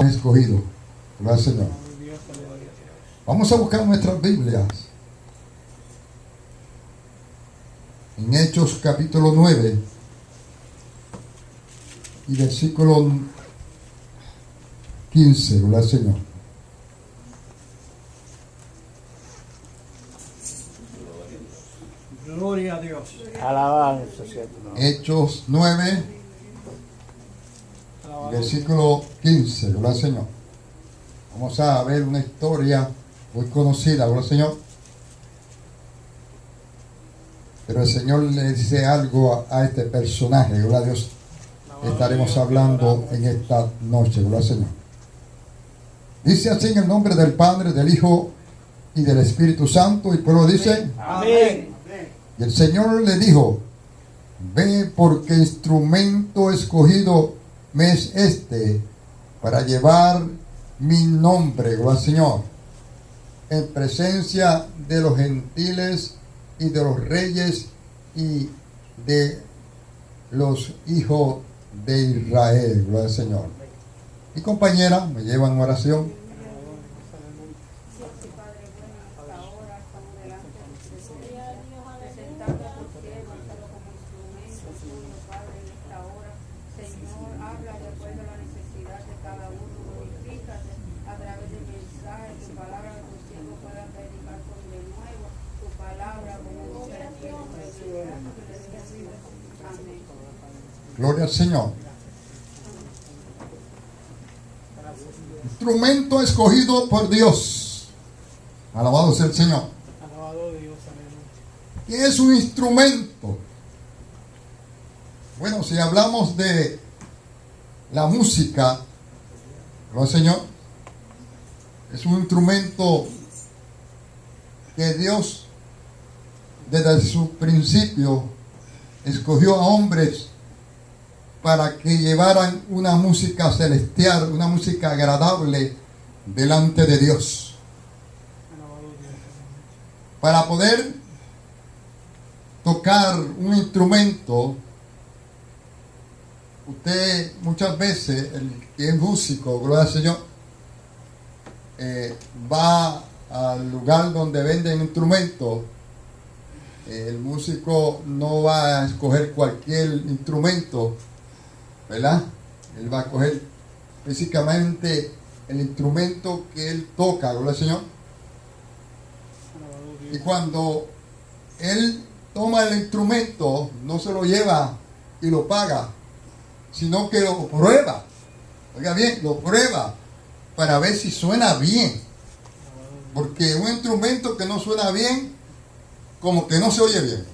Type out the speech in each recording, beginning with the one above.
escogido. Gracias, Señor. Vamos a buscar nuestras Biblias. En Hechos capítulo 9 y versículo 15. Gracias, Señor. Gloria a Dios. Alabanza, ¿cierto? Hechos 9, versículo 15. Gloria al Señor. Vamos a ver una historia muy conocida. Gloria al Señor. Pero el Señor le dice algo a este personaje. Gloria a Dios. Estaremos hablando en esta noche. Gloria al Señor. Dice así en el nombre del Padre, del Hijo y del Espíritu Santo. Y el pueblo dice: Amén. Y el Señor le dijo: ve, porque instrumento escogido me es este para llevar mi nombre, gloria al Señor, en presencia de los gentiles y de los reyes y de los hijos de Israel, gloria al Señor. Mi compañera me lleva en oración. Gloria al Señor. Instrumento escogido por Dios. Alabado sea el Señor. Alabado Dios, amén. ¿Qué es un instrumento? Bueno, si hablamos de la música, gloria al Señor, es un instrumento que Dios desde su principio escogió a hombres para que llevaran una música celestial, una música agradable delante de Dios. Para poder tocar un instrumento, usted muchas veces, el que es músico, gloria al Señor, va al lugar donde venden instrumentos. El músico no va a escoger cualquier instrumento, ¿verdad? Él va a coger físicamente el instrumento que él toca, gloria al Señor. Y cuando él toma el instrumento, no se lo lleva y lo paga, sino que lo prueba. Oiga bien, lo prueba para ver si suena bien. Porque un instrumento que no suena bien, como que no se oye bien.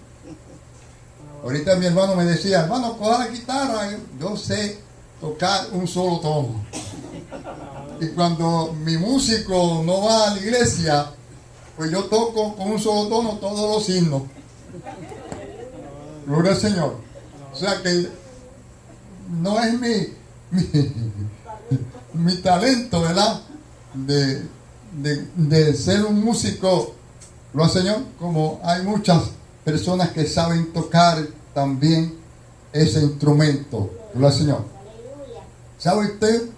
Ahorita mi hermano me decía: hermano, coja la guitarra. Yo sé tocar un solo tono. Y cuando mi músico no va a la iglesia, pues yo toco con un solo tono todos los himnos. Gloria al Señor. O sea que no es mi talento, ¿verdad? De ser un músico, gloria al Señor, como hay muchas personas que saben tocar también ese instrumento. Gloria al Señor. ¿Sabe usted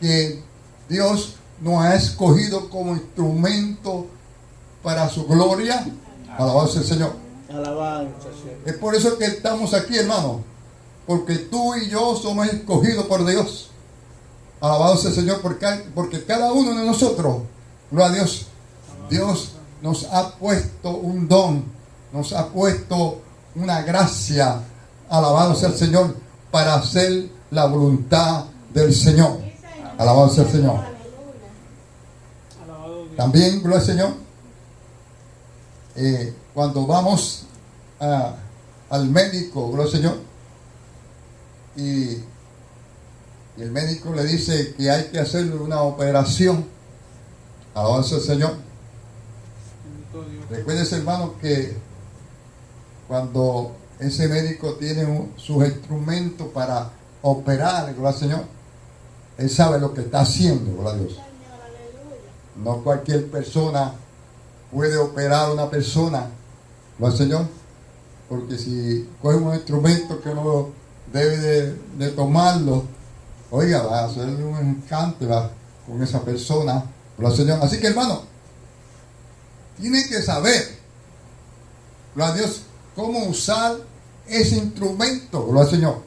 que Dios nos ha escogido como instrumento para su gloria? Alabado sea el Señor. Alabanza, Es por eso que estamos aquí, hermano, porque tú y yo somos escogidos por Dios. Alabado sea el Señor, porque cada uno de nosotros, gloria a Dios, Dios nos ha puesto un don, nos ha puesto una gracia, alabado sea el Señor, para hacer la voluntad del Señor. Alabado sea el Señor. También, gloria al Señor, cuando vamos al médico, gloria al Señor, y el médico le dice que hay que hacerle una operación, alabado sea el Señor. Recuérdese, hermano, que cuando ese médico tiene sus instrumentos para operar, gloria al Señor, él sabe lo que está haciendo, gloria a Dios. No cualquier persona puede operar a una persona, gloria al Señor, porque si coge un instrumento que no debe de tomarlo, oiga, va a hacer un encanto, va, con esa persona, gloria al Señor. Así que, hermano, tiene que saber, gloria a Dios, cómo usar ese instrumento, gloria al Señor.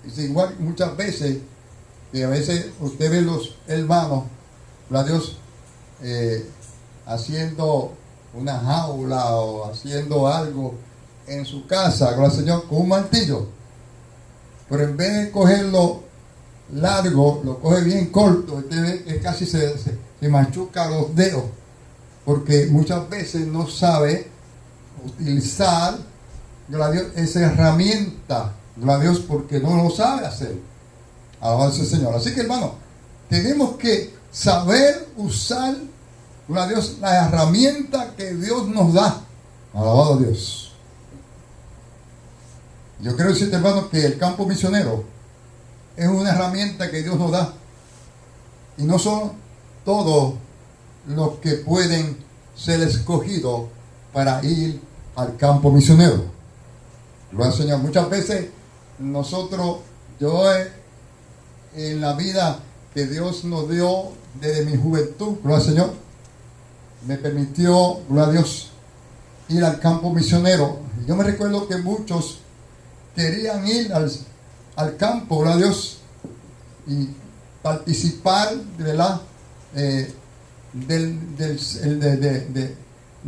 Es igual muchas veces, que a veces usted ve los hermanos, gloria a Dios, haciendo una jaula o haciendo algo en su casa, gloria al Señor, con un martillo. Pero en vez de cogerlo largo, lo coge bien corto. Usted ve que casi se machuca los dedos, porque muchas veces no sabe utilizar, gloria a Dios, esa herramienta, gloria a Dios, porque no lo sabe hacer. Alabado sea el Señor. Así que, hermano, tenemos que saber usar, gloria a Dios, la herramienta que Dios nos da. Alabado a Dios. Yo quiero decirte, hermano, que el campo misionero es una herramienta que Dios nos da. Y no son todos los que pueden ser escogidos para ir al campo misionero. Gloria al Señor. Muchas veces nosotros, en la vida que Dios nos dio desde mi juventud, gloria al Señor, me permitió, gloria a Dios, ir al campo misionero. Y yo me recuerdo que muchos querían ir al campo, gloria a Dios, y participar, ¿verdad? De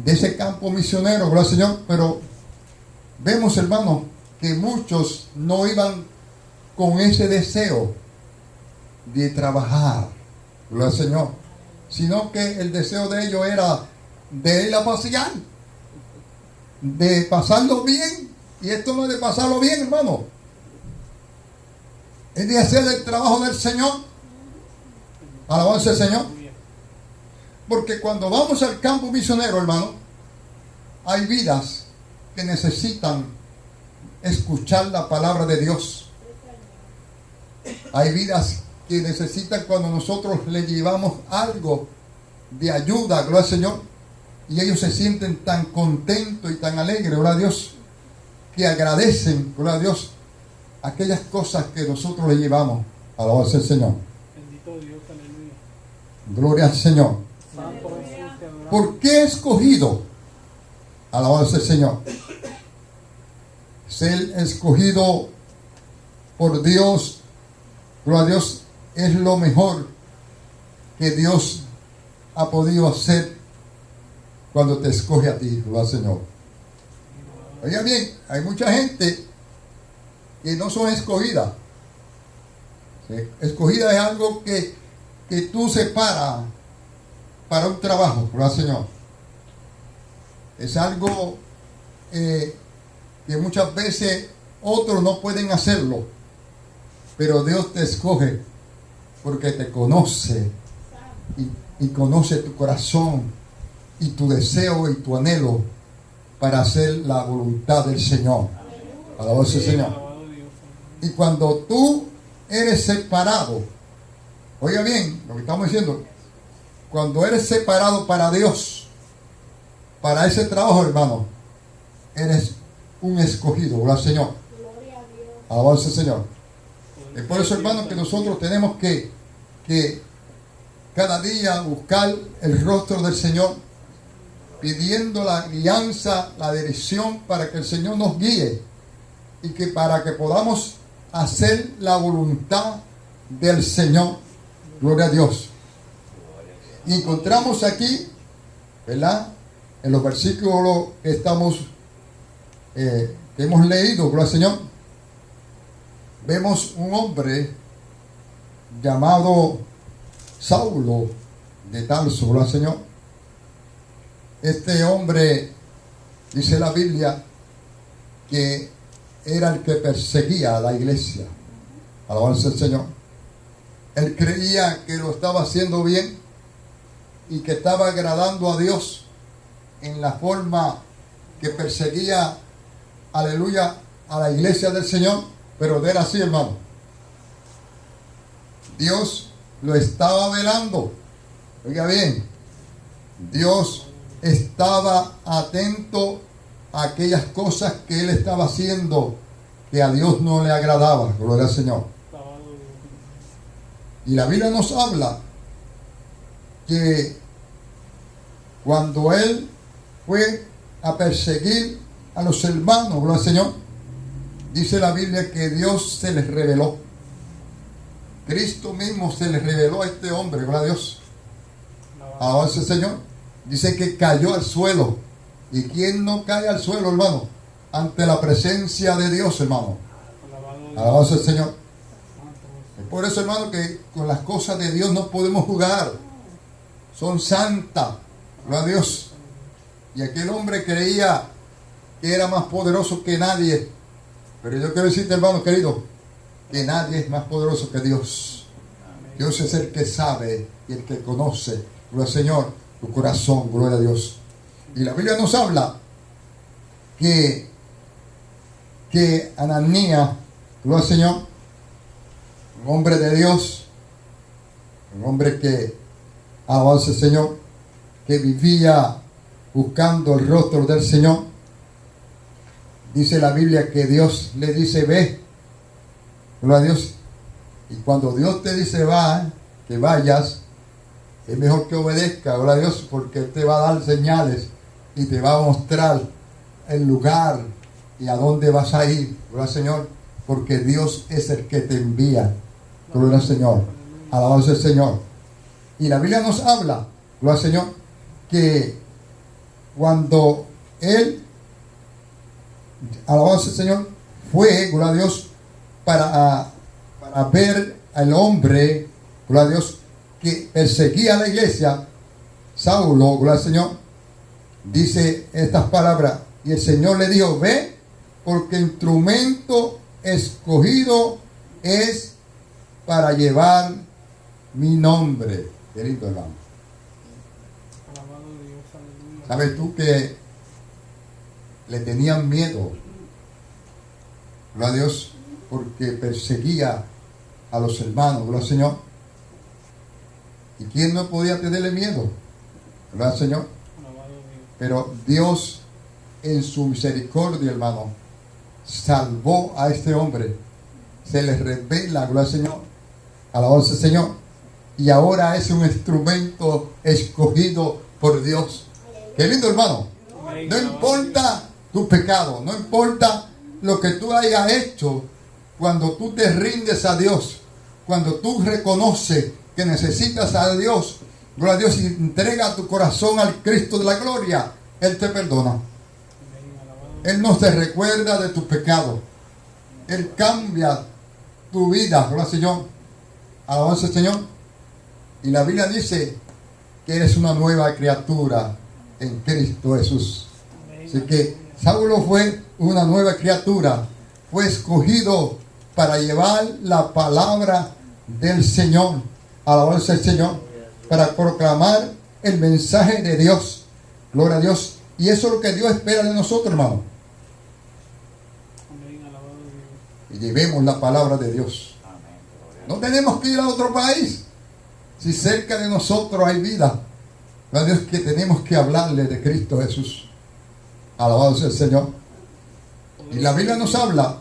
ese campo misionero, gloria al Señor. Pero vemos, hermanos, que muchos no iban con ese deseo de trabajar, gloria al Señor, sino que el deseo de ellos era de ir a pasear, de pasarlo bien. Y esto no es de pasarlo bien, hermano, es de hacer el trabajo del Señor. Alabado sea el Señor. Porque cuando vamos al campo misionero, hermano, hay vidas que necesitan escuchar la palabra de Dios. Hay vidas que necesitan, cuando nosotros les llevamos algo de ayuda, gloria al Señor, y ellos se sienten tan contentos y tan alegres, gloria a Dios, que agradecen, gloria a Dios, aquellas cosas que nosotros le llevamos. Alabado sea el Señor. Bendito Dios, aleluya. Gloria al Señor. Santo Jesús, te adoramos. ¿Por qué he escogido? Alabado sea el Señor. Ser escogido por Dios, gloria a Dios, es lo mejor que Dios ha podido hacer cuando te escoge a ti, gloria al Señor. Oiga bien, hay mucha gente que no son escogidas. ¿Sí? Escogida es algo que tú separas para un trabajo, gloria al Señor. Es algo que muchas veces otros no pueden hacerlo, pero Dios te escoge porque te conoce y conoce tu corazón y tu deseo y tu anhelo para hacer la voluntad del Señor. Alabado sea el Señor. Y cuando tú eres separado, oiga bien lo que estamos diciendo, cuando eres separado para Dios, para ese trabajo, hermano, eres un escogido, gloria al Señor. Alabado sea el Señor. Es por eso, hermano, que nosotros tenemos que cada día buscar el rostro del Señor, pidiendo la guianza, la dirección, para que el Señor nos guíe y que para que podamos hacer la voluntad del Señor. Gloria a Dios. Y encontramos aquí, ¿verdad?, en los versículos que hemos leído, gloria al Señor, vemos un hombre llamado Saulo de Tarso, gloria al Señor. Este hombre, dice la Biblia, que era el que perseguía a la iglesia. Alabado sea el Señor. Él creía que lo estaba haciendo bien y que estaba agradando a Dios en la forma que perseguía, aleluya, a la iglesia del Señor. Pero no era así, hermano. Dios lo estaba velando. Oiga bien, Dios estaba atento a aquellas cosas que él estaba haciendo que a Dios no le agradaba. Gloria al Señor. Y la Biblia nos habla que cuando él fue a perseguir a los hermanos, gloria al Señor, dice la Biblia que Dios se les reveló. Cristo mismo se les reveló a este hombre, gloria a Dios. Ahora ese Señor dice que cayó al suelo. ¿Y quién no cae al suelo, hermano? Ante la presencia de Dios, hermano. Alabado sea el Señor. Es por eso, hermano, que con las cosas de Dios no podemos jugar. Son santas. Gloria a Dios. Y aquel hombre creía que era más poderoso que nadie. Pero yo quiero decirte, hermano querido, que nadie es más poderoso que Dios. Dios es el que sabe y el que conoce, gloria al Señor, tu corazón, gloria a Dios. Y la Biblia nos habla que Ananías, gloria al Señor, un hombre de Dios, un hombre que alababa al Señor, que vivía buscando el rostro del Señor. Dice la Biblia que Dios le dice, ve, gloria a Dios. Y cuando Dios te dice, va, que vayas, es mejor que obedezca, gloria a Dios, porque Él te va a dar señales y te va a mostrar el lugar y a dónde vas a ir, gloria al Señor, porque Dios es el que te envía, gloria al Señor, alabado sea el Señor. Y la Biblia nos habla, gloria al Señor, que cuando Él, alabado sea el Señor, fue, gloria a Dios, para ver al hombre, gloria a Dios, que perseguía a la iglesia, Saulo, gloria al Señor, dice estas palabras, y el Señor le dijo, ve, porque instrumento escogido es para llevar mi nombre. Querido hermano, ¿sabes tú que le tenían miedo, gloria a Dios, porque perseguía a los hermanos, gloria al Señor? ¿Y quién no podía tenerle miedo? Gloria al Señor. Pero Dios, en su misericordia, hermano, salvó a este hombre. Se le revela, gloria al Señor. Alabado sea el Señor. Y ahora es un instrumento escogido por Dios. Qué lindo, hermano. No importa tu pecado, no importa lo que tú hayas hecho, cuando tú te rindes a Dios, cuando tú reconoces que necesitas a Dios, gloria a Dios, y entrega tu corazón al Cristo de la gloria, Él te perdona. Él no te recuerda de tus pecados. Él cambia tu vida, gloria al Señor. Alabado sea el Señor. Y la Biblia dice que eres una nueva criatura en Cristo Jesús. Así que Saulo fue una nueva criatura. Fue escogido para llevar la palabra del Señor. Alabado sea el Señor. Para proclamar el mensaje de Dios. Gloria a Dios. Y eso es lo que Dios espera de nosotros, hermano. Y llevemos la palabra de Dios. No tenemos que ir a otro país. Si cerca de nosotros hay vida, gloria a Dios, que tenemos que hablarle de Cristo Jesús. Alabado sea el Señor. Y la Biblia nos habla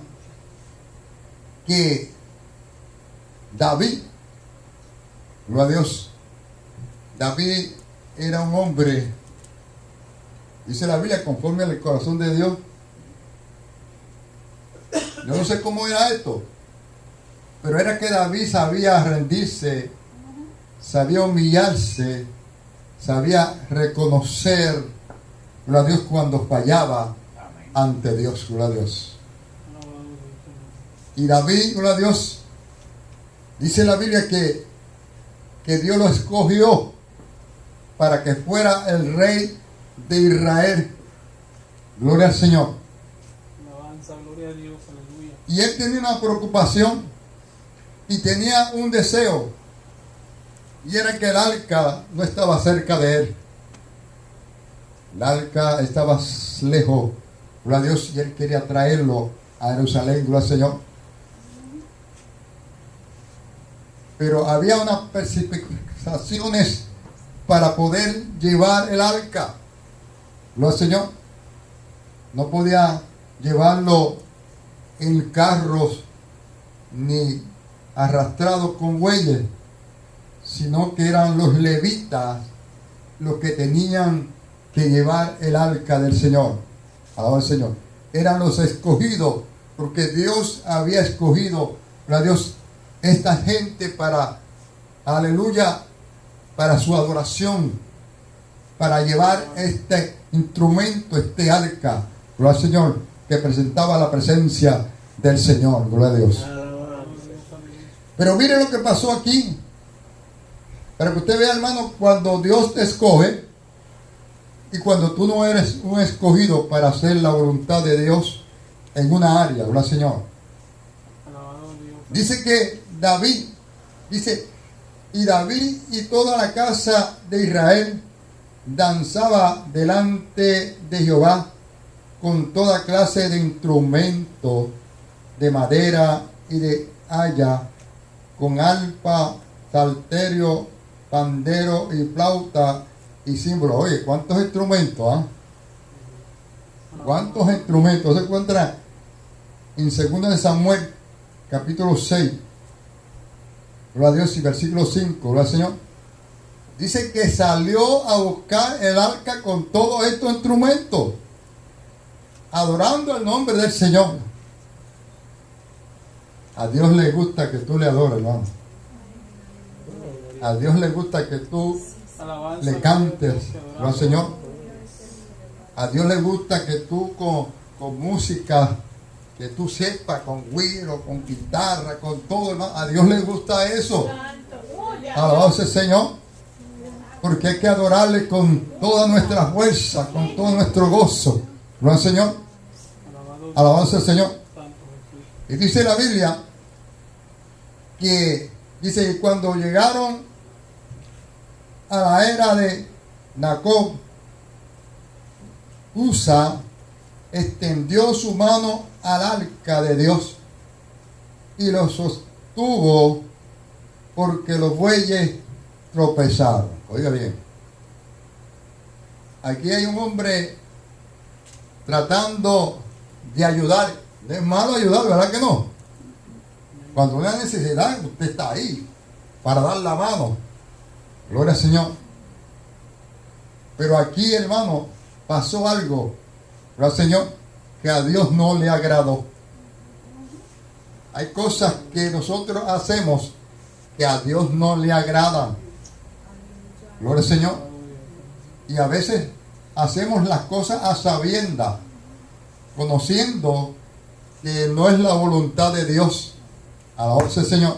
que David, gloria a Dios, David era un hombre, dice la Biblia, conforme al corazón de Dios. Yo no sé cómo era esto, pero era que David sabía rendirse, sabía humillarse, sabía reconocer, gloria a Dios, cuando fallaba ante Dios, gloria a Dios. Y David, gloria a Dios, dice la Biblia que Dios lo escogió para que fuera el rey de Israel. Gloria al Señor. Alabanza, gloria a Dios, aleluya. Y él tenía una preocupación y tenía un deseo, y era que el arca no estaba cerca de él. El arca estaba lejos, gloria a Dios, y él quería traerlo a Jerusalén, gloria al Señor. Pero había unas precipitaciones para poder llevar el arca, gloria al Señor. No podía llevarlo en carros ni arrastrado con bueyes, sino que eran los levitas los que tenían que llevar el arca del Señor. Alabado el Señor. Eran los escogidos, porque Dios había escogido a Dios esta gente para, aleluya, para su adoración, para llevar este instrumento, este arca, gloria al Señor, que presentaba la presencia del Señor, gloria a Dios. Pero mire lo que pasó aquí, para que usted vea, hermano, cuando Dios te escoge y cuando tú no eres un escogido para hacer la voluntad de Dios en una área, gloria al Señor. Dice que David, dice, y David y toda la casa de Israel danzaba delante de Jehová con toda clase de instrumentos de madera y de haya, con arpa, salterio, pandero y flauta y símbolo. Oye, ¿cuántos instrumentos? ¿Ah? ¿Cuántos instrumentos? Se encuentra en 2 de Samuel, capítulo 6. Gloria a Dios, y versículo 5. Gloria al Señor. Dice que salió a buscar el arca con todos estos instrumentos, adorando el nombre del Señor. A Dios le gusta que tú le adores, hermano. A Dios le gusta que tú le cantes al Señor. A Dios le gusta que tú con música, que tú sepas, con güiro, con guitarra, con todo, hermano. A Dios le gusta eso. Alabado sea el Señor. Porque hay que adorarle con toda nuestra fuerza, con todo nuestro gozo. ¿No al Señor? Alabado sea el Señor. Y dice la Biblia que dice que cuando llegaron a la era de Jacob, Usa extendió su mano al arca de Dios y lo sostuvo porque los bueyes tropezaron. Oiga bien, aquí hay un hombre tratando de ayudar. No es malo ayudar, ¿verdad que no? Cuando hay necesidad, usted está ahí para dar la mano. Gloria al Señor. Pero aquí, hermano, pasó algo, gloria al Señor, que a Dios no le agradó. Hay cosas que nosotros hacemos que a Dios no le agradan. Gloria al Señor. Y a veces hacemos las cosas a sabiendas, conociendo que no es la voluntad de Dios. Alabado sea el Señor.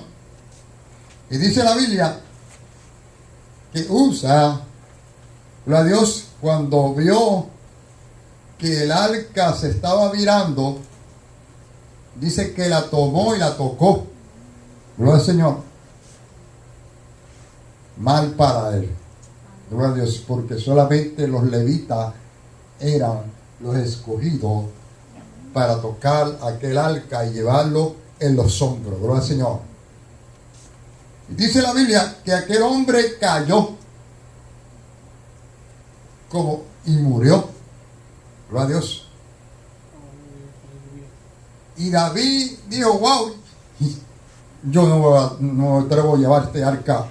Y dice la Biblia que Usa, gloria a Dios, cuando vio que el arca se estaba virando, dice que la tomó y la tocó. Gloria al Señor. Mal para él. Gloria a Dios, porque solamente los levitas eran los escogidos para tocar aquel arca y llevarlo en los hombros. Gloria al Señor. Y dice la Biblia que aquel hombre cayó y murió. Gloria a Dios. Y David dijo, wow, yo no me atrevo a llevar este arca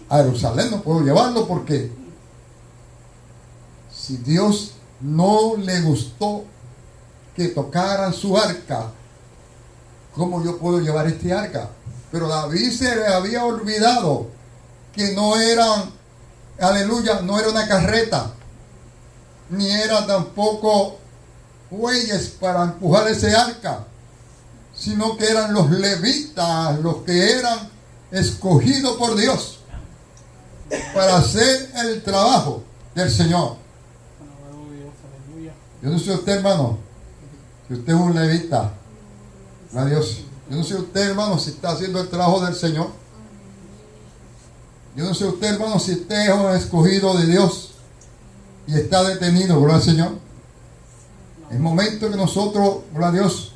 a Jerusalén, no puedo llevarlo porque si Dios no le gustó que tocaran su arca, ¿cómo yo puedo llevar este arca? Pero David se le había olvidado que no eran, aleluya, no era una carreta, ni era tampoco bueyes para empujar ese arca, sino que eran los levitas los que eran escogidos por Dios para hacer el trabajo del Señor. Yo no sé usted, hermano, si usted es un levita, a Dios. Yo no sé usted, hermano, si está haciendo el trabajo del Señor. Yo no sé usted, hermano, si usted es un escogido de Dios y está detenido, gloria al Señor. Es momento que nosotros, gloria a Dios,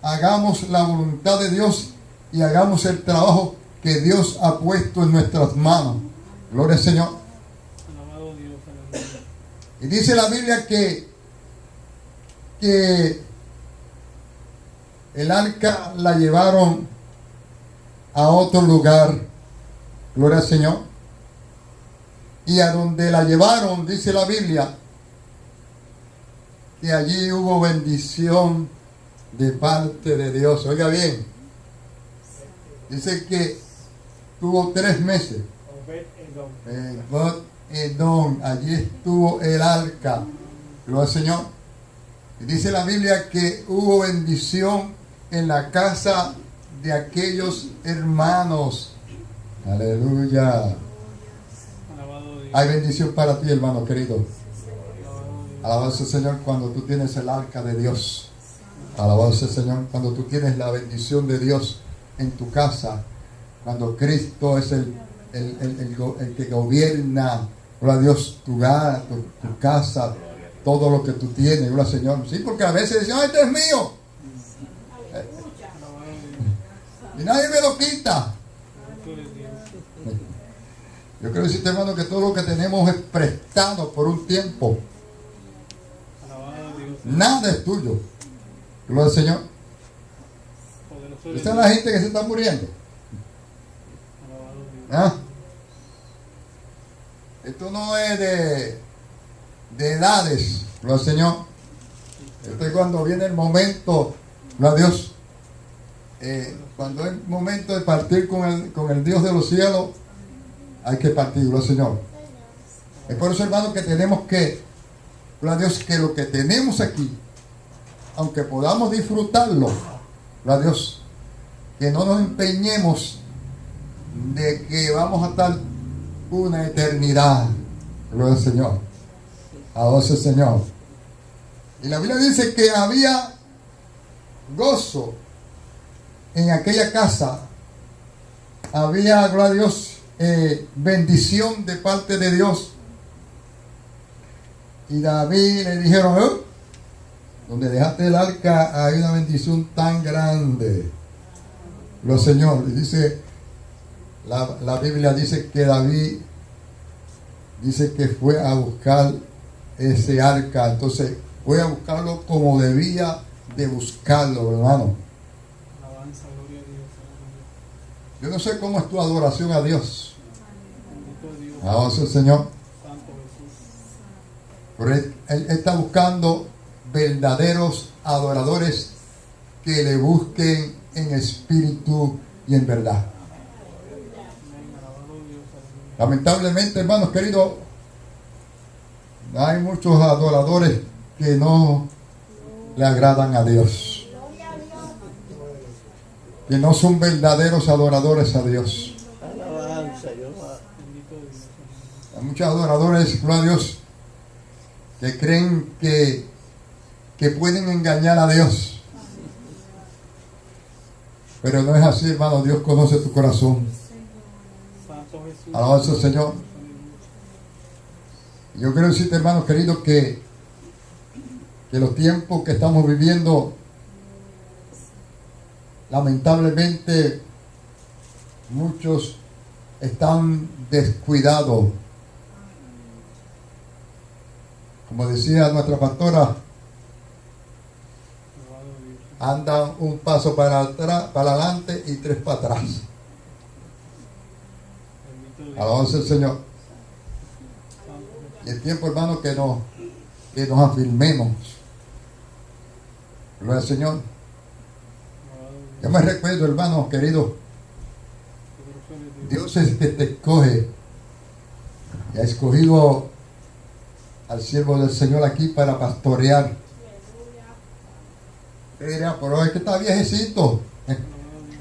hagamos la voluntad de Dios y hagamos el trabajo que Dios ha puesto en nuestras manos. Gloria al Señor. Y dice la Biblia que el arca la llevaron a otro lugar. Gloria al Señor. Y a donde la llevaron, dice la Biblia, que allí hubo bendición de parte de Dios. Oiga bien, dice que tuvo 3 meses. Obed-Edom, allí estuvo el arca. Gloria al Señor. Y dice la Biblia que hubo bendición en la casa de aquellos hermanos. Aleluya. Alabado Dios. Hay bendición para ti, hermano querido. Alabado Dios. Alabado sea el Señor cuando tú tienes el arca de Dios. Alabado sea el Señor cuando tú tienes la bendición de Dios en tu casa. Cuando Cristo es el que gobierna, gloria a Dios, tu hogar, tu casa, todo lo que tú tienes, gloria al Señor. Sí, porque a veces dicen, ¡ay, este es mío! Alabado Dios. Y nadie me lo quita. Tú eres Dios. Yo quiero decirte, hermano, que todo lo que tenemos es prestado por un tiempo. Alabado Dios. Nada es tuyo. Gloria al Señor. Poderoso eres Esta es Dios. la gente que se está muriendo. Alabado Dios. ¿Ah? Esto no es de edades, gloria al Señor. Esto es cuando viene el momento, gloria a Dios. Cuando es el momento de partir con el Dios de los cielos, hay que partir, gloria al Señor. Es por eso, hermano, que tenemos que, gloria a Dios, que lo que tenemos aquí, aunque podamos disfrutarlo, gloria a Dios, que no nos empeñemos de que vamos a estar una eternidad. Gloria al Señor. Alabado sea el Señor. Y la Biblia dice que había gozo en aquella casa. Había, gloria a Dios, bendición de parte de Dios. Y David le dijeron, donde dejaste el arca hay una bendición tan grande. Gloria al Señor. Y dice, la Biblia dice que David dice que fue a buscar ese arca. Entonces fue a buscarlo como debía de buscarlo, hermano. Alabanza, gloria a Dios. Yo no sé cómo es tu adoración a Dios. Bendito Dios. Alabado sea el Señor. Santo Jesús. Pero él está buscando verdaderos adoradores que le busquen en espíritu y en verdad. Amén. Alabado Dios. Aleluya. Lamentablemente, hermanos queridos, hay muchos adoradores que no le agradan a Dios, que no son verdaderos adoradores a Dios. Alabanza, Jehová. Bendito Dios. Hay muchos adoradores, gloria a Dios, que creen que pueden engañar a Dios. Pero no es así, hermano. Dios conoce tu corazón. Santo Jesús. Alabado sea el Señor. Yo quiero decirte, hermanos queridos, que los tiempos que estamos viviendo, lamentablemente, muchos están descuidados. Como decía nuestra pastora, Alabado Dios. andan un paso para atrás, para adelante y 3 para atrás. Bendito Dios. Alabado sea el Señor. Santo Jesús. Y el tiempo, hermano, que nos afirmemos. Gloria al Señor. Alabado Dios. Yo me recuerdo, hermano querido, Poderoso eres Dios Dios. es el que te escoge. Y ha escogido al siervo del Señor aquí para pastorear. Mira, pero es que está viejecito. Alabado Dios.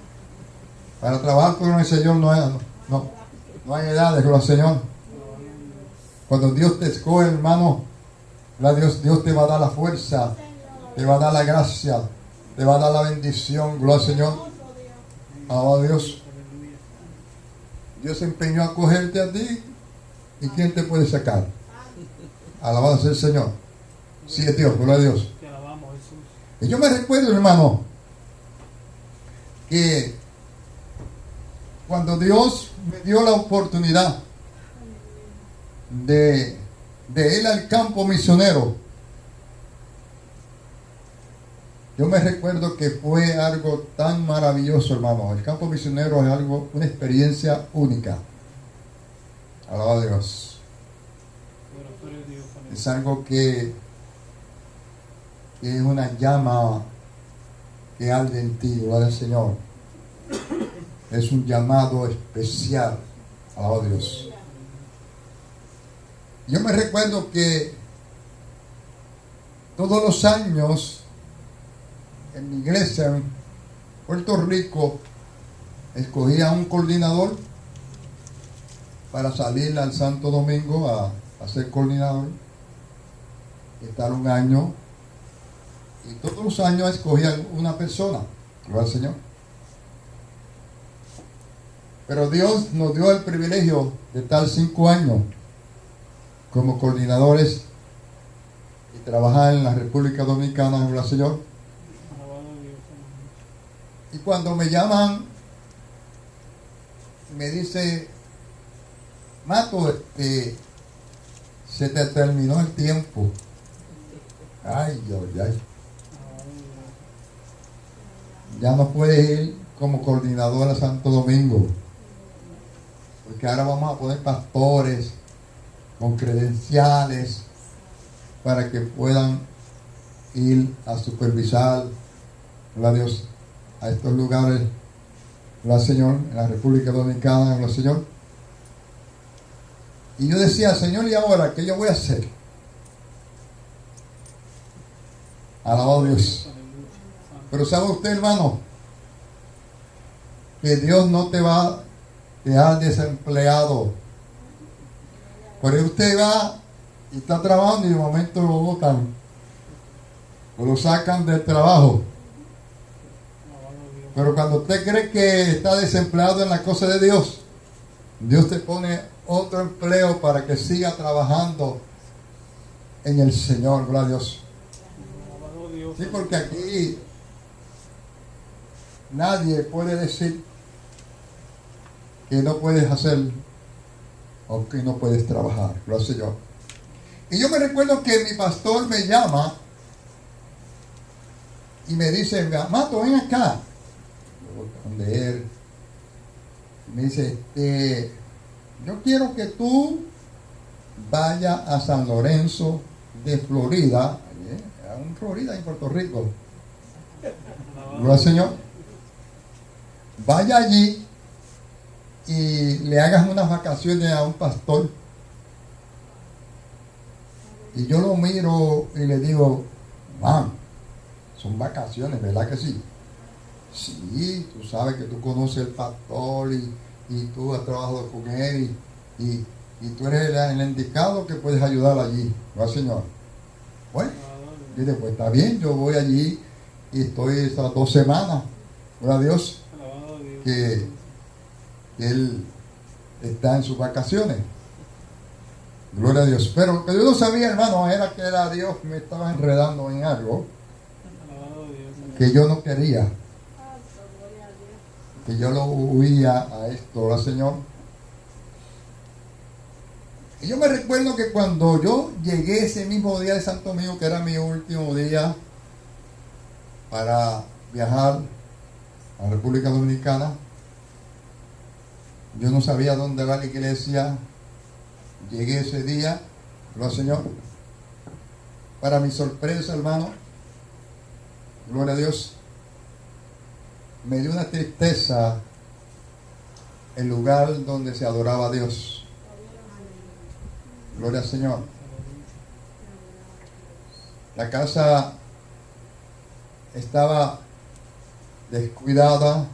Para trabajar con el Señor no hay edades, gloria al Señor. Alabado Dios. Cuando Dios te escoge, hermano, Dios te va a dar la fuerza, te va a dar la gracia, te va a dar la bendición, gloria al Señor. Alabado a Dios. Aleluya. Dios se empeñó a cogerte a ti. ¿Y quién te puede sacar? Alabado sea el Señor. Sí, es Dios, gloria a Dios. Te alabamos, Jesús. Y yo me recuerdo, hermano, que cuando Dios me dio la oportunidad de ir al campo misionero, yo me recuerdo que fue algo tan maravilloso, hermano. El campo misionero es algo, una experiencia única. Alabado Dios. Gloria a Dios. Es algo que es una llama que arde en ti, gloria al Señor. Es un llamado especial. Alabado Dios. Yo me recuerdo que todos los años en mi iglesia en Puerto Rico escogía un coordinador para salir al Santo Domingo a ser coordinador, estar un año, y todos los años escogían una persona, gloria al Señor. Pero Dios nos dio el privilegio de estar 5 años como coordinadores y trabajar en la República Dominicana, gloria al Señor. Alabado Dios. Y cuando me llaman, me dice, Mato, se te terminó el tiempo. Ay, ay, ay. Alabado Dios. Ya no puedes ir como coordinador a Santo Domingo, porque ahora vamos a poner pastores con credenciales para que puedan ir a supervisar, gloria a Dios, a estos lugares, gloria al Señor, en la República Dominicana, gloria al Señor. Y yo decía, Señor, ¿y ahora qué yo voy a hacer? Alabado Dios. Aleluya. Pero ¿sabe usted, hermano? Que Dios no te va a dejar desempleado. Por ahí usted va y está trabajando y de momento lo botan o lo sacan del trabajo. Alabado Dios. Pero cuando usted cree que está desempleado en la cosa de Dios, Dios te pone otro empleo para que siga trabajando en el Señor, gloria a Dios. Alabado Dios. Sí, porque aquí nadie puede decir que no puedes hacer o que no puedes trabajar, gloria al Señor. Y yo me recuerdo que mi pastor me llama y me dice, Mato, ven acá. Yo voy donde él. Y me dice, yo quiero que tú vayas a San Lorenzo de Florida, en Florida, en Puerto Rico. Gloria al Señor. Vaya allí y le hagas unas vacaciones a un pastor. Y yo lo miro y le digo, man, son vacaciones, ¿verdad que sí? Sí, tú sabes que tú conoces el pastor y tú has trabajado con él y tú eres el indicado que puedes ayudar allí, ¿no, Señor? Bueno, y después está bien, yo voy allí y estoy esas 2 semanas, gloria a Dios, Alabado Dios. que él está en sus vacaciones. Gloria a Dios. Pero lo que yo no sabía, hermano, era que era Dios que me estaba enredando en algo Alabado Dios. que yo no quería. Que yo lo huía a esto, ¿verdad, Señor? Y yo me recuerdo que cuando yo llegué ese mismo día de Santo Domingo, que era mi último día para viajar a la República Dominicana, yo no sabía dónde va la iglesia. Llegué ese día, gloria al Señor. Para mi sorpresa, hermano, gloria a Dios, me dio una tristeza el lugar donde se adoraba a Dios. Gloria al Señor. La casa estaba descuidada,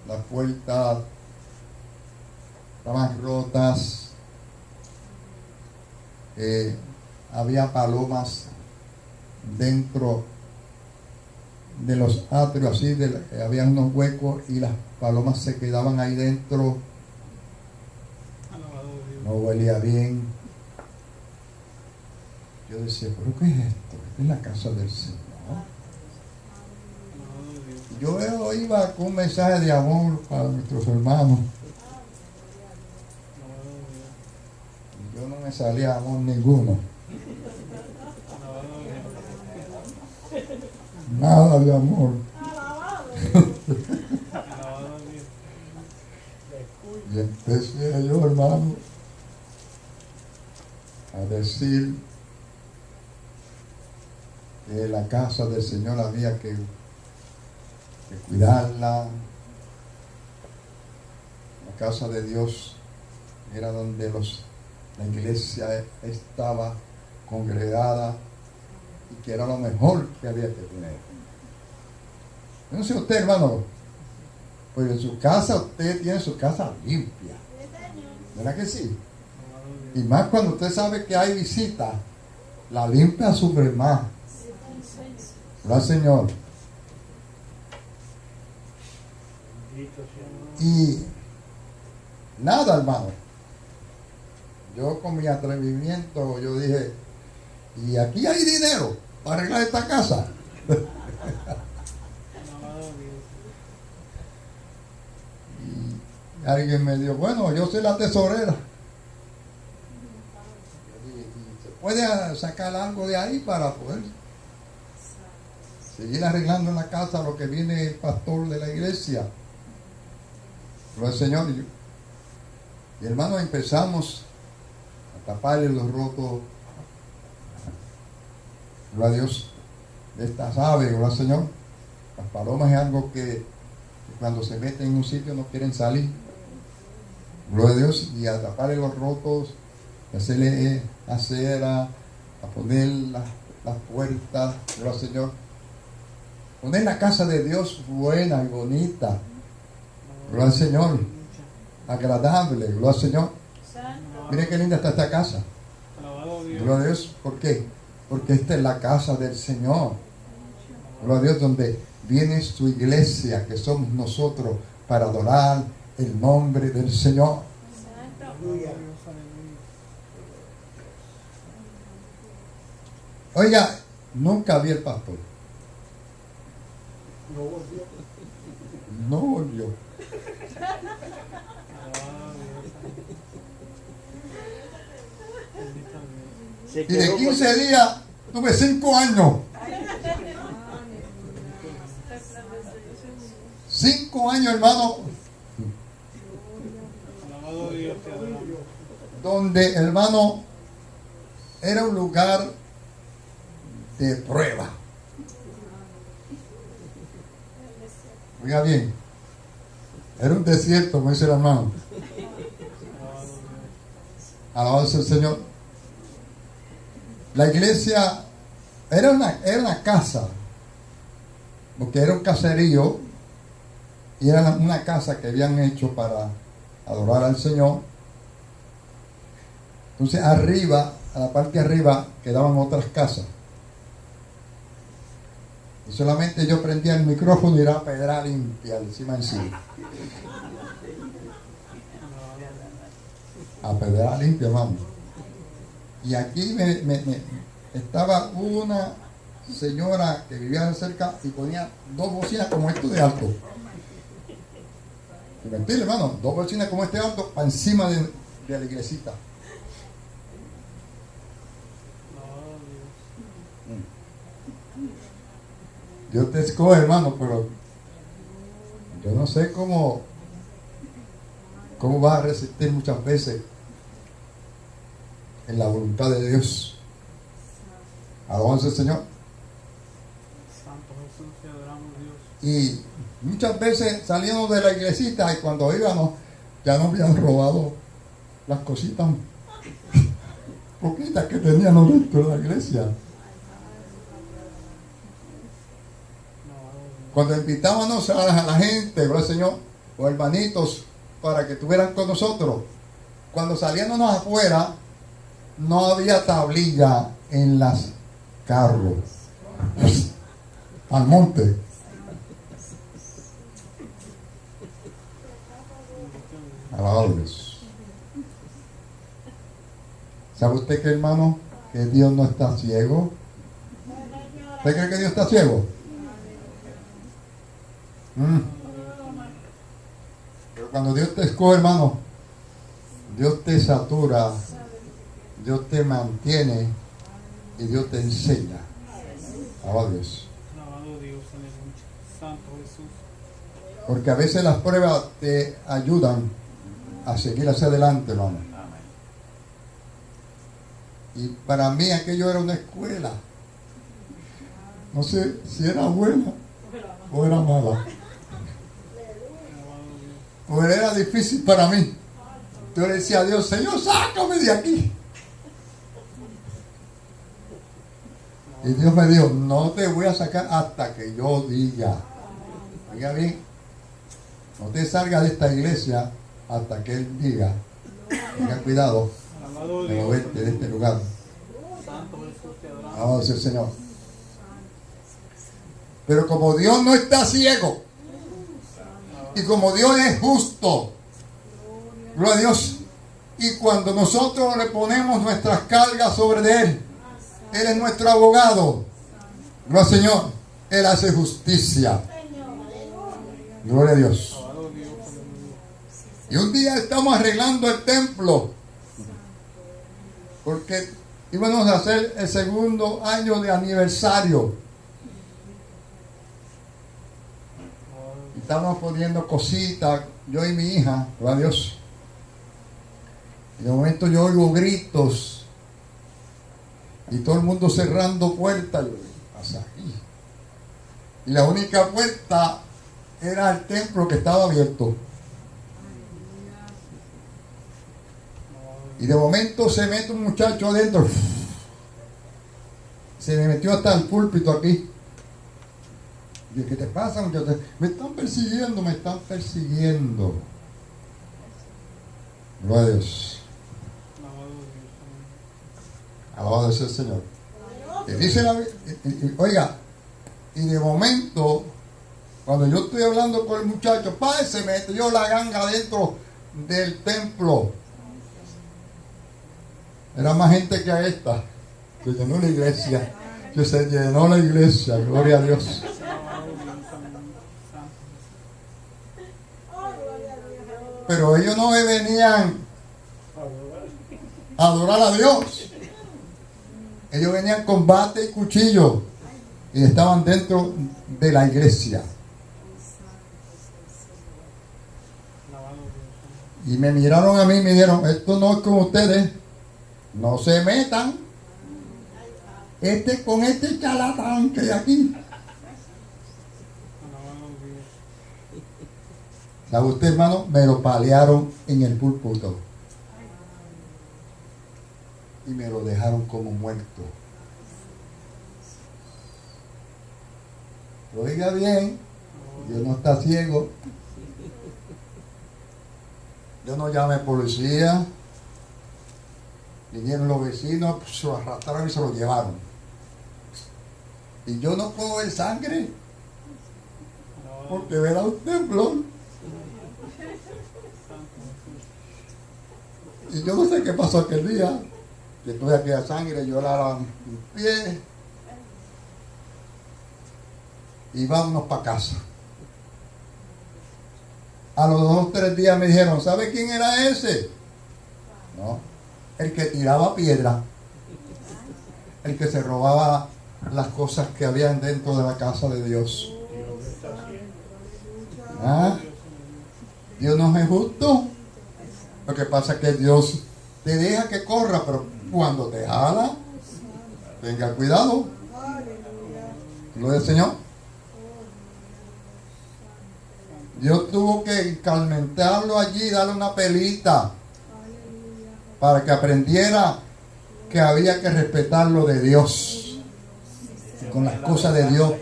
las puertas estaban rotas, había palomas dentro de los atrios, así, había unos huecos y las palomas se quedaban ahí dentro. Alabado Dios. No huelía bien. Yo decía, ¿pero qué es esto? Esta es la casa del Señor. Alabado Dios. Yo iba con un mensaje de amor para nuestros hermanos. Alabado Dios. Y yo no me salía amor ninguno. Alabado Dios. Nada de amor. Alabado Dios. Bien. decía yo, hermano, a decir que la casa del Señor había que cuidarla. La casa de Dios era donde la iglesia estaba congregada y que era lo mejor que había que tener. No sé usted, hermano, pues en su casa usted tiene su casa limpia, ¿verdad que sí? Y más cuando usted sabe que hay visita, la limpia sufre más. Gracias, Señor. Y nada, hermano, yo con mi atrevimiento, yo dije, y aquí hay dinero para arreglar esta casa. Y alguien me dijo, bueno, yo soy la tesorera. Y se puede sacar algo de ahí para poder seguir arreglando en la casa lo que viene el pastor de la iglesia. Pero el Señor y hermano, empezamos a taparle los rotos, gloria a Dios, de estas aves, gloria al Señor. Las palomas es algo que cuando se meten en un sitio no quieren salir, gloria a Dios, y a taparle los rotos, a hacerle acera, a poner las puertas, gloria al Señor. Poner la casa de Dios buena y bonita, gloria al Señor, agradable, gloria al Señor. Mire qué linda está esta casa, gloria a Dios. ¿Por qué? Porque esta es la casa del Señor, gloria a Dios, donde viene su iglesia, que somos nosotros, para adorar el nombre del Señor. Oiga, nunca vi el pastor. No volvió. Y de 15 días tuve 5 años. 5 años, hermano. Donde, hermano, era un lugar de prueba. Oiga bien, era un desierto, como dice el hermano. Alabado sea el Señor. La iglesia era una casa, porque era un caserío y era una casa que habían hecho para adorar al Señor. Entonces arriba, a la parte de arriba, quedaban otras casas. Y solamente yo prendía el micrófono y era pedra limpia encima en sí. A pedra limpia, hermano. Y aquí estaba una señora que vivía cerca y ponía 2 bocinas como esto de alto. ¿Me entiendes, hermano? 2 bocinas como este alto para encima de la iglesita. Dios te escoge, hermano, pero yo no sé cómo vas a resistir muchas veces en la voluntad de Dios. Alabamos al Señor. Santo Jesús, te adoramos, Dios. Y muchas veces salíamos de la iglesita y cuando íbamos ya nos habían robado las cositas poquitas que teníamos dentro de la iglesia. Cuando invitábamos a la gente, ¿verdad, Señor? O hermanitos, para que estuvieran con nosotros, cuando salíamos afuera, no había tablilla en las carros. Al monte. Alabados. ¿Sabe usted que, hermano, que Dios no está ciego? ¿Usted cree que Dios está ciego? Pero cuando Dios te escoge, hermano, Dios te satura, Dios te mantiene y Dios te enseña. Alabado Dios. Alabado Dios, aleluya. Santo Jesús. Porque a veces las pruebas te ayudan a seguir hacia adelante, hermano. Y para mí aquello era una escuela. No sé si era buena o era mala. O era difícil para mí. Yo le decía a Dios, Señor, sácame de aquí. Y Dios me dijo, no te voy a sacar hasta que yo diga. Oiga bien, no te salgas de esta iglesia hasta que Él diga. Tenga cuidado de moverte de este lugar. Vamos al Señor. Pero como Dios no está ciego, y como Dios es justo, gloria a Dios, y cuando nosotros le ponemos nuestras cargas sobre Él, Él es nuestro abogado, gloria al Señor, Él hace justicia. Gloria a Dios. Y un día estamos arreglando el templo, porque íbamos a hacer el segundo año de aniversario. Y estábamos poniendo cositas, yo y mi hija, gloria a Dios. Y de momento yo oigo gritos y todo el mundo cerrando puertas. Yo, ¿qué pasa aquí? Y la única puerta era el templo que estaba abierto. Y de momento se mete un muchacho adentro. Se me metió hasta el púlpito aquí. Y dije, ¿qué te pasa, muchacho? Me están persiguiendo, me están persiguiendo. Gloria a Dios. Alabado sea el Señor. Y dice oiga, y de momento, cuando yo estoy hablando con el muchacho, ¡pay! Se metió la ganga dentro del templo. Era más gente que a esta. Se llenó la iglesia. Que se llenó la iglesia. Gloria a Dios. Pero ellos no venían a adorar a Dios. Ellos venían con bate y cuchillo. Y estaban dentro de la iglesia. Y me miraron a mí y me dijeron, esto no es con ustedes. No se metan. Con este charlatán que hay aquí. ¿Sabe usted, hermano? Me lo palearon en el púlpito. Y me lo dejaron como muerto. Oiga bien, Dios no está ciego. Yo no llamé policía. Vinieron los vecinos, se lo arrastraron y se lo llevaron. Y yo no puedo ver sangre. Porque verá un templo. Y yo no sé qué pasó aquel día. Que tuve aquella sangre, lloraban en pie. Y vámonos para casa. A los 2 o 3 días me dijeron, ¿sabe quién era ese? No, el que tiraba piedra. El que se robaba las cosas que habían dentro de la casa de Dios. ¿Ah? Dios no es justo. Lo que pasa es que Dios te deja que corra, pero cuando te jala, tenga cuidado. Gloria al Señor. Dios tuvo que calmentarlo allí, darle una pelita para que aprendiera que había que respetar lo de Dios. Y con las cosas de Dios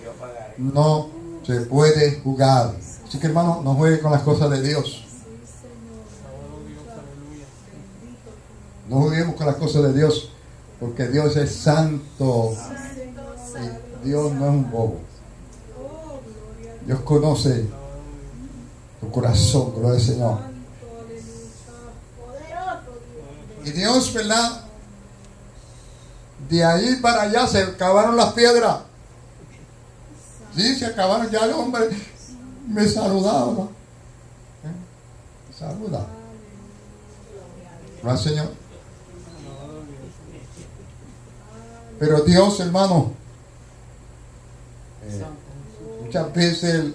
no se puede jugar. Así que, hermano, no juegue con las cosas de Dios. No juguemos con las cosas de Dios, porque Dios es santo y Dios no es un bobo. Dios conoce tu corazón, gloria al Señor. Y Dios, ¿verdad? De ahí para allá se acabaron las piedras. Sí, se acabaron. Ya el hombre me saludaba. Me saluda. Gloria al Señor. Pero Dios, hermano, muchas veces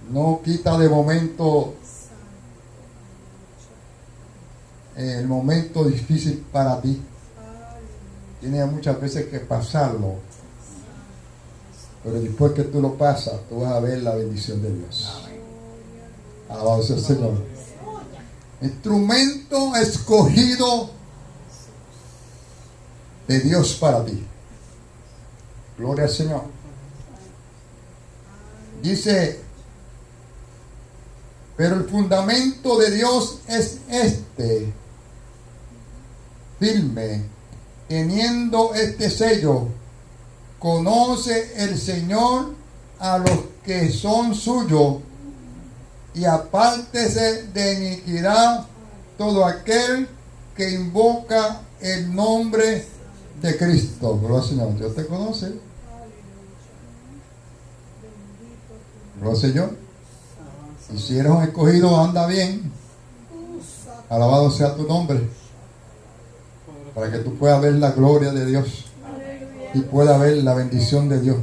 no quita de momento el momento difícil para ti. Tienes muchas veces que pasarlo, pero después que tú lo pasas, tú vas a ver la bendición de Dios. Alabado sea el Señor. Instrumento escogido de Dios para ti. Gloria al Señor. Dice, pero el fundamento de Dios es este, firme, teniendo este sello, conoce el Señor a los que son suyos, y apártese de iniquidad todo aquel que invoca el nombre de Cristo. Gloria al Señor. Dios te conoce. Gloria al Señor. Y si eres un escogido, anda bien. Alabado sea tu nombre. Para que tú puedas ver la gloria de Dios y puedas ver la bendición de Dios.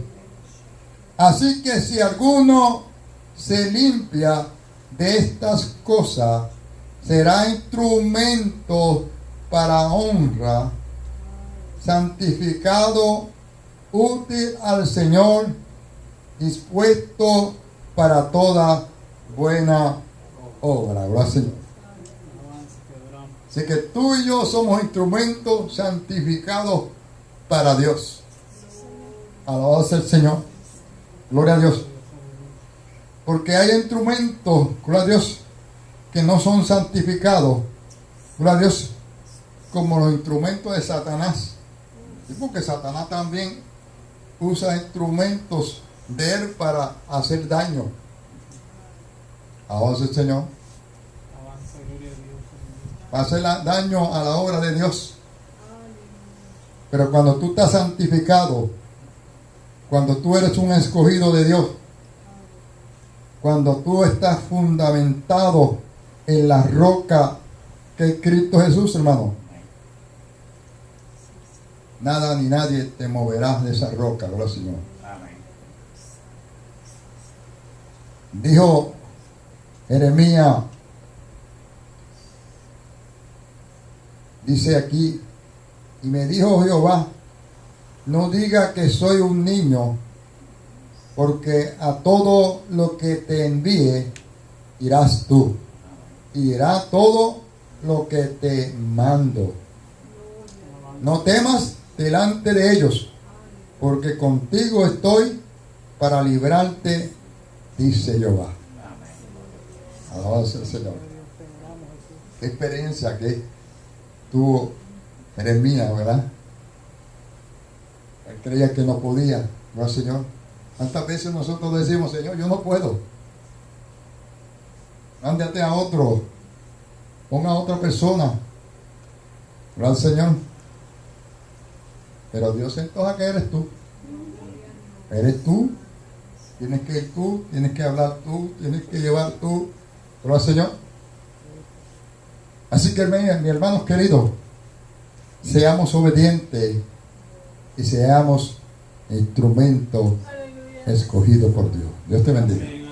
Así que si alguno se limpia de estas cosas, será instrumento para honra, santificado, útil al Señor, dispuesto para toda buena obra. Gloria al Señor. Así que tú y yo somos instrumentos santificados para Dios. Alabado sea el Señor. Gloria a Dios. Porque hay instrumentos, gloria a Dios, que no son santificados. Gloria a Dios. Como los instrumentos de Satanás. Y porque Satanás también usa instrumentos de él para hacer daño. Alabado sea el Señor. Para hacer daño a la obra de Dios. Pero cuando tú estás santificado, cuando tú eres un escogido de Dios, cuando tú estás fundamentado en la roca que es Cristo Jesús, hermano, nada ni nadie te moverá de esa roca. Gloria al Señor. Dijo Jeremías, dice aquí, y me dijo Jehová, no diga que soy un niño, porque a todo lo que te envíe irás tú, y irá todo lo que te mando. No temas delante de ellos, porque contigo estoy para librarte, dice Jehová. Alabado sea el Señor. Qué experiencia que tuvo Jeremías, ¿verdad? Él creía que no podía, ¿no, Señor? ¿Cuántas veces nosotros decimos, Señor, yo no puedo? Mándate a otro, ponga a otra persona, ¿verdad, Señor? Pero Dios se antoja que eres tú. Eres tú. Tienes que ir tú, tienes que hablar tú, tienes que llevar tú, ¿verdad, Señor? Así que, mis hermanos queridos, seamos obedientes y seamos instrumentos escogidos por Dios. Dios te bendiga.